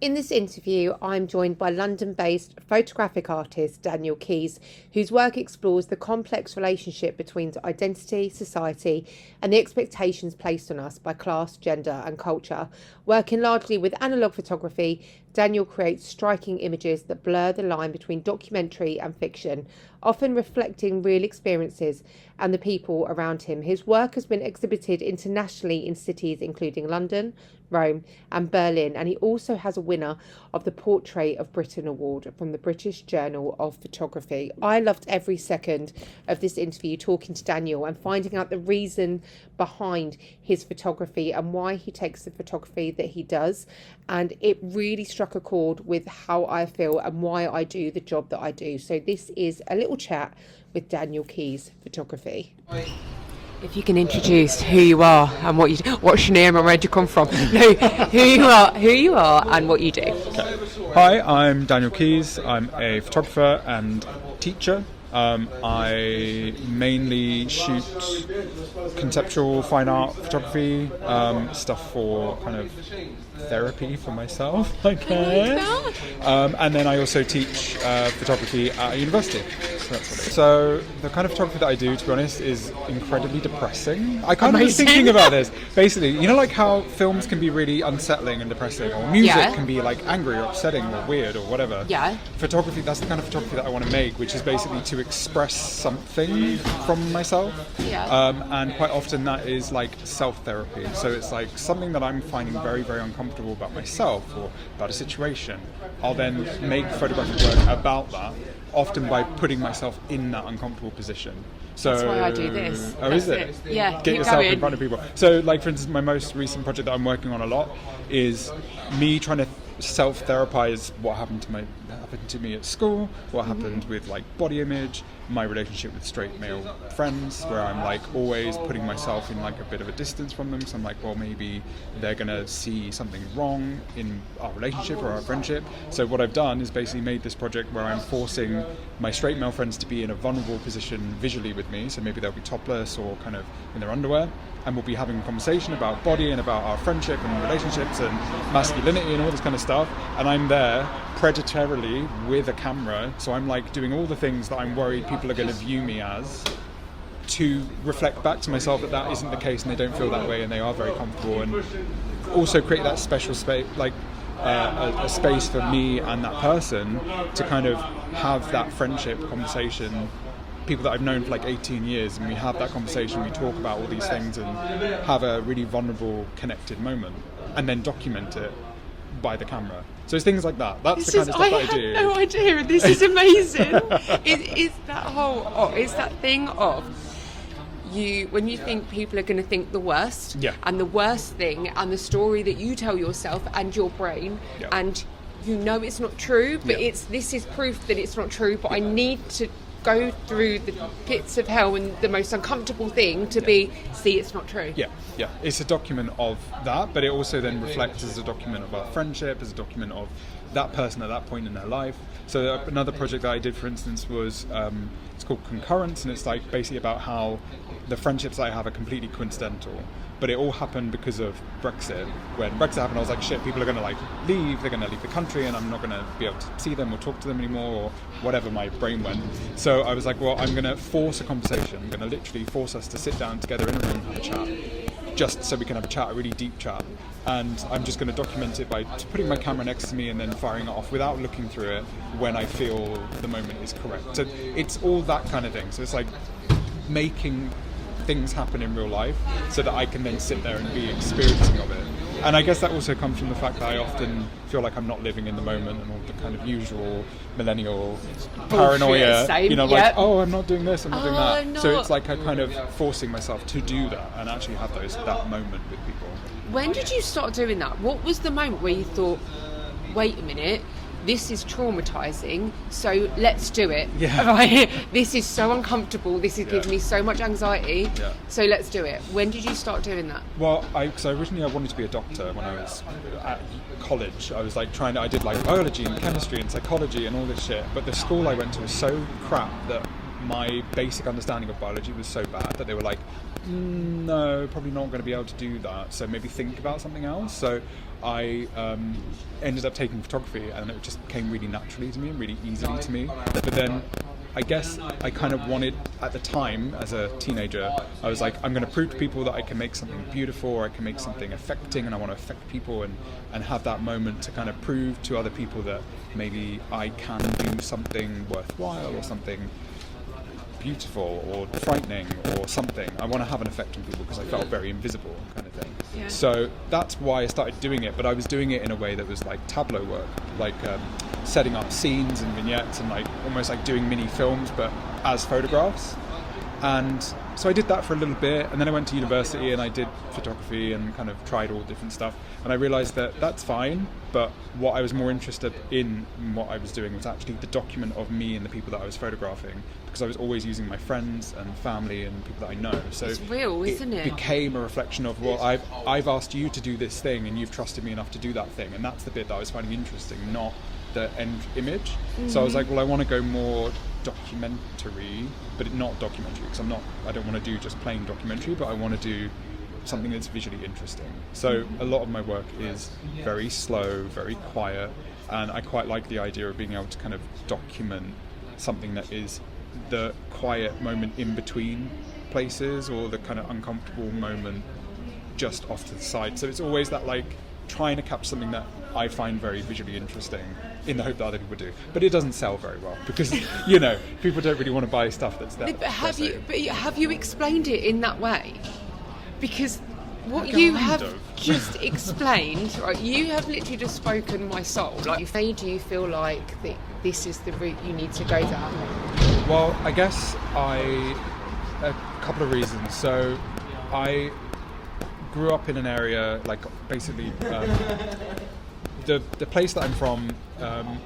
In this interview, I'm joined by London-based photographic artist Daniel Keyes, whose work explores the complex relationship between identity, society, and the expectations placed on us by class, gender, and culture. Working largely with analogue photography, Daniel creates striking images that blur the line between documentary and fiction, often reflecting real experiences and the people around him. His work has been exhibited internationally in cities including London, Rome, and Berlin, and he also has a winner of the Portrait of Britain Award from the British Journal of Photography. I loved every second of this interview talking to Daniel and finding out the reason behind his photography and why he takes the photography that he does, and it really struck a chord with how I feel and why I do the job that I do. So this is a little chat with Daniel Keyes Photography. If you can introduce who you are and what you do, what's your name and where'd you come from? No, who you are and what you do. Okay. Hi, I'm Daniel Keyes. I'm a photographer and teacher. I mainly shoot conceptual fine art photography, stuff for kind of therapy for myself, I guess. And then I also teach photography at a university. So that's what it is. So the kind of photography that I do, to be honest, is incredibly depressing. I kind of was thinking about this. Basically, you know, like how films can be really unsettling and depressing, or music can be like angry or upsetting or weird or whatever. Yeah. Photography, that's the kind of photography that I want to make, which is basically to express something from myself. And quite often that is like self-therapy. So it's like something that I'm finding very, very uncomfortable about myself or about a situation. I'll then make photographic work about that, often by putting myself in that uncomfortable position. So, that's why I do this. Oh, that's is it? Yeah. Get yourself in front of people. So, like, for instance, my most recent project that I'm working on a lot is me trying to self-therapize what happened to me at school, what happened with like body image, my relationship with straight male friends, where I'm like always putting myself in like a bit of a distance from them. So I'm like, well, maybe they're gonna see something wrong in our relationship or our friendship. So what I've done is basically made this project where I'm forcing my straight male friends to be in a vulnerable position visually with me. So maybe they'll be topless or kind of in their underwear, and we'll be having a conversation about body and about our friendship and relationships and masculinity and all this kind of stuff. And I'm there predatorily with a camera, so I'm like doing all the things that I'm worried people are going to view me as, to reflect back to myself that that isn't the case and they don't feel that way and they are very comfortable, and also create that special space, like a space for me and that person to kind of have that friendship conversation. People that I've known for like 18 years, and we have that conversation, we talk about all these things and have a really vulnerable, connected moment, and then document it by the camera. So it's things like that. That's the kind of stuff that I do. I had no idea. This is amazing. It's that thing of you, when you think people are going to think the worst, and the worst thing, and the story that you tell yourself and your brain, and you know it's not true, but this is proof that it's not true, but I need to go through the pits of hell and the most uncomfortable thing to see it's not true. It's a document of that, but it also then reflects as a document of our friendship, as a document of that person at that point in their life. So another project that I did, for instance, was it's called Concurrence, and it's like basically about how the friendships I have are completely coincidental, but it all happened because of Brexit. When Brexit happened, I was like, shit, people are going to like leave, they're going to leave the country, and I'm not going to be able to see them or talk to them anymore, or whatever my brain went. So I was like, well, I'm going to force a conversation. I'm going to literally force us to sit down together in a room and have a chat, just so we can have a chat, a really deep chat. And I'm just going to document it by putting my camera next to me and then firing it off without looking through it when I feel the moment is correct. So it's all that kind of thing. So it's like making things happen in real life so that I can then sit there and be experiencing of it. And I guess that also comes from the fact that I often feel like I'm not living in the moment and all the kind of usual millennial paranoia, like, oh, I'm not doing this, I'm not doing that. So it's like I'm kind of forcing myself to do that and actually have that moment with people. When did you start doing that? What was the moment where you thought, wait a minute, this is traumatizing, so let's do it. Right? This is so uncomfortable, this is giving me so much anxiety, so let's do it. When did you start doing that? Well, so originally I wanted to be a doctor when I was at college. I was like I did like biology and chemistry and psychology and all this shit, but the school I went to was so crap that my basic understanding of biology was so bad that they were like, no, probably not going to be able to do that, so maybe think about something else. So I ended up taking photography, and it just came really naturally to me and really easily to me. But then I guess I kind of wanted, at the time, as a teenager, I was like, I'm going to prove to people that I can make something beautiful, or I can make something affecting, and I want to affect people and have that moment to kind of prove to other people that maybe I can do something worthwhile or something beautiful or frightening or something. I want to have an effect on people because I felt very invisible, kind of thing. Yeah. So that's why I started doing it, but I was doing it in a way that was like tableau work, like setting up scenes and vignettes and like almost like doing mini films but as photographs. And so I did that for a little bit, and then I went to university and I did photography and kind of tried all different stuff, and I realized that that's fine, but what I was more interested in what I was doing was actually the document of me and the people that I was photographing, because I was always using my friends and family and people that I know. So it's real, isn't it? Became a reflection of, well, I've asked you to do this thing and you've trusted me enough to do that thing, and that's the bit that I was finding interesting, not the end image. Mm-hmm. So I was like, well, I want to go more documentary, but not documentary, because I don't want to do just plain documentary, but I want to do something that's visually interesting. So a lot of my work is very slow, very quiet, and I quite like the idea of being able to kind of document something that is the quiet moment in between places, or the kind of uncomfortable moment just off to the side. So it's always that like trying to capture something that I find very visually interesting in the hope that other people do. But it doesn't sell very well because, you know, people don't really want to buy stuff that's there. But have you explained it in that way? Because what you have just explained, right, you have literally just spoken my soul. Like, you've made you feel like that this is the route you need to go down. Well, I guess a couple of reasons. So I grew up in an area, like basically the place that I'm from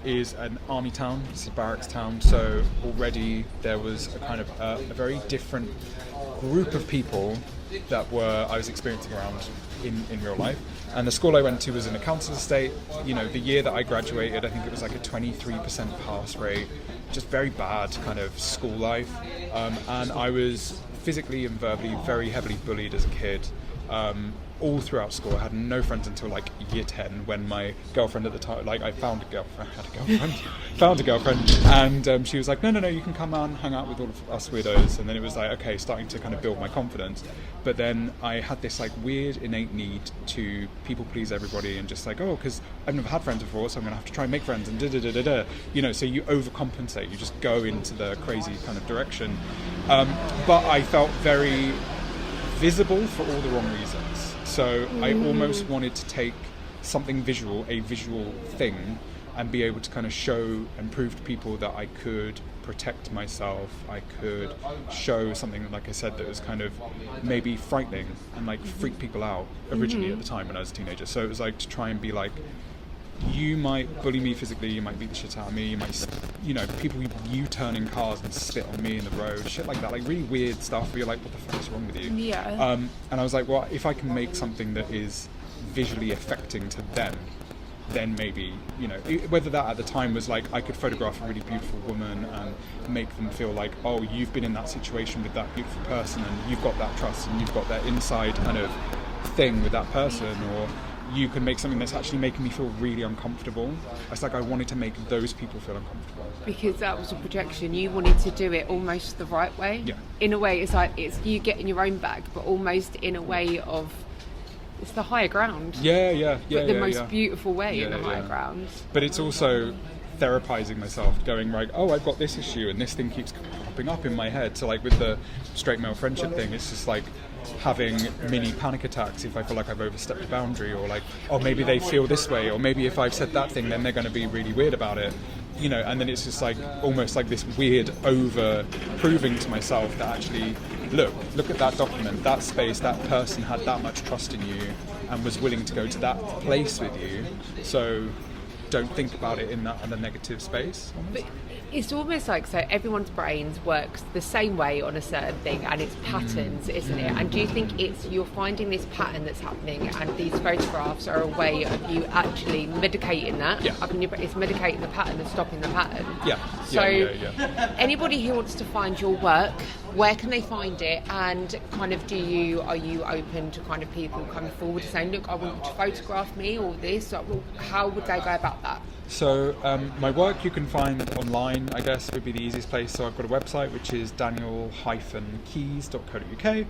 is an army town. It's a barracks town, so already there was a kind of a very different group of people that I was experiencing around in real life. And the school I went to was in a council estate. You know, the year that I graduated, I think it was like a 23% pass rate, just very bad kind of school life. And I was physically and verbally very heavily bullied as a kid. All throughout school. I had no friends until like year 10, when my girlfriend at the time, like I found a girlfriend, and she was like, no, you can come and hang out with all of us weirdos. And then it was like, okay, starting to kind of build my confidence. But then I had this like weird innate need to people please everybody, and just like, oh, because I've never had friends before, so I'm gonna have to try and make friends, and you know, so you overcompensate, you just go into the crazy kind of direction. But I felt very visible for all the wrong reasons. So I almost wanted to take something visual, a visual thing, and be able to kind of show and prove to people that I could protect myself, I could show something, like I said, that was kind of maybe frightening and like freak people out originally at the time when I was a teenager. So it was like to try and be like, you might bully me physically, you might beat the shit out of me, you might, you know, people U-turn in cars and spit on me in the road, shit like that, like really weird stuff where you're like, what the fuck is wrong with you? Yeah. And I was like, well, if I can make something that is visually affecting to them, then maybe, you know, whether that at the time was like I could photograph a really beautiful woman and make them feel like, oh, you've been in that situation with that beautiful person and you've got that trust and you've got that inside kind of thing with that person, or you can make something that's actually making me feel really uncomfortable. It's like I wanted to make those people feel uncomfortable. Because that was a projection. You wanted to do it almost the right way. Yeah. In a way, it's like it's you getting your own bag, but almost in a way of it's the higher ground. Yeah. But the most beautiful way in the higher ground. But it's also therapizing myself, going like, oh, I've got this issue and this thing keeps popping up in my head. So like with the straight male friendship thing, it's just like having mini panic attacks if I feel like I've overstepped a boundary, or like, oh, maybe they feel this way, or maybe if I've said that thing then they're going to be really weird about it, you know. And then it's just like almost like this weird over proving to myself that actually look at that document, that space, that person had that much trust in you and was willing to go to that place with you. So don't think about it in the negative space. Almost. But it's almost like, so everyone's brains works the same way on a certain thing, and it's patterns, isn't it? And do you think you're finding this pattern that's happening, and these photographs are a way of you actually medicating that? Yeah. It's medicating the pattern and stopping the pattern. Yeah. So Yeah. anybody who wants to find your work, where can they find it? And kind of are you open to kind of people coming forward and saying, look, I want you to photograph me or this? Or, well, how would they go about that? So my work you can find online, I guess, would be the easiest place. So I've got a website which is daniel-keys.co.uk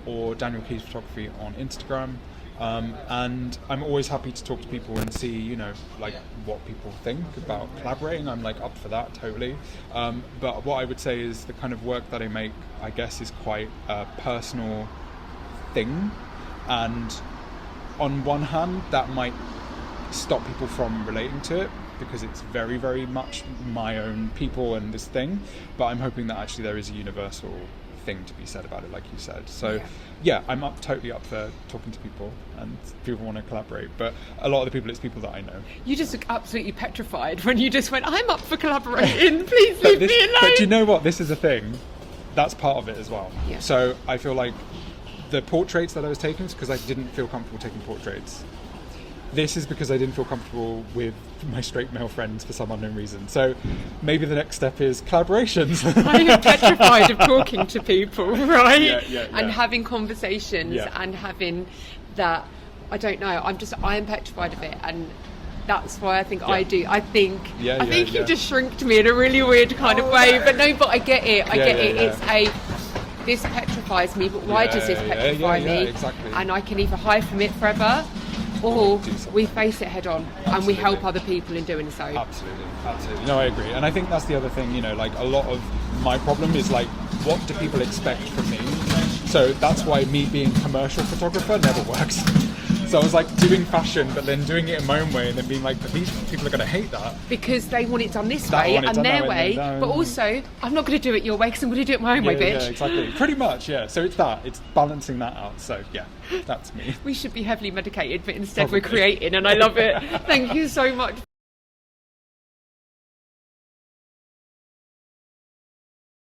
or Daniel Keys Photography on Instagram. And I'm always happy to talk to people and see, you know, like what people think about collaborating. I'm like up for that totally. But what I would say is the kind of work that I make, I guess, is quite a personal thing. And on one hand, that might stop people from relating to it because it's very, very much my own people and this thing. But I'm hoping that actually there is a universal thing to be said about it, like you said. So yeah, I'm totally up for talking to people and people want to collaborate, but a lot of the people, it's people that I know. You just look absolutely petrified when you just went, I'm up for collaborating, please leave me alone. But you know what, this is a thing, that's part of it as well. Yeah. So I feel like the portraits that I was taking is because I didn't feel comfortable taking portraits. This is because I didn't feel comfortable with my straight male friends for some unknown reason. So maybe the next step is collaborations. I'm petrified of talking to people, right? Yeah. And having conversations and having that, I don't know, I am petrified of it, and that's why I think I do. I think you just shrinked me in a really weird kind of way, but I get it. It's this petrifies me, but why does this petrify me? Exactly. And I can either hide from it forever, or we face it head on. Absolutely. And we help other people in doing so. Absolutely. No, I agree. And I think that's the other thing, you know, like a lot of my problem is like, what do people expect from me? So that's why me being a commercial photographer never works. So I was like doing fashion, but then doing it in my own way, and then being like, but these people are going to hate that. Because they want it done this way and their way, but also, I'm not going to do it your way because I'm going to do it my own way, bitch. Yeah, exactly. Pretty much, yeah. So it's balancing that out. So yeah, that's me. We should be heavily medicated, but instead we're creating, and I love it. Thank you so much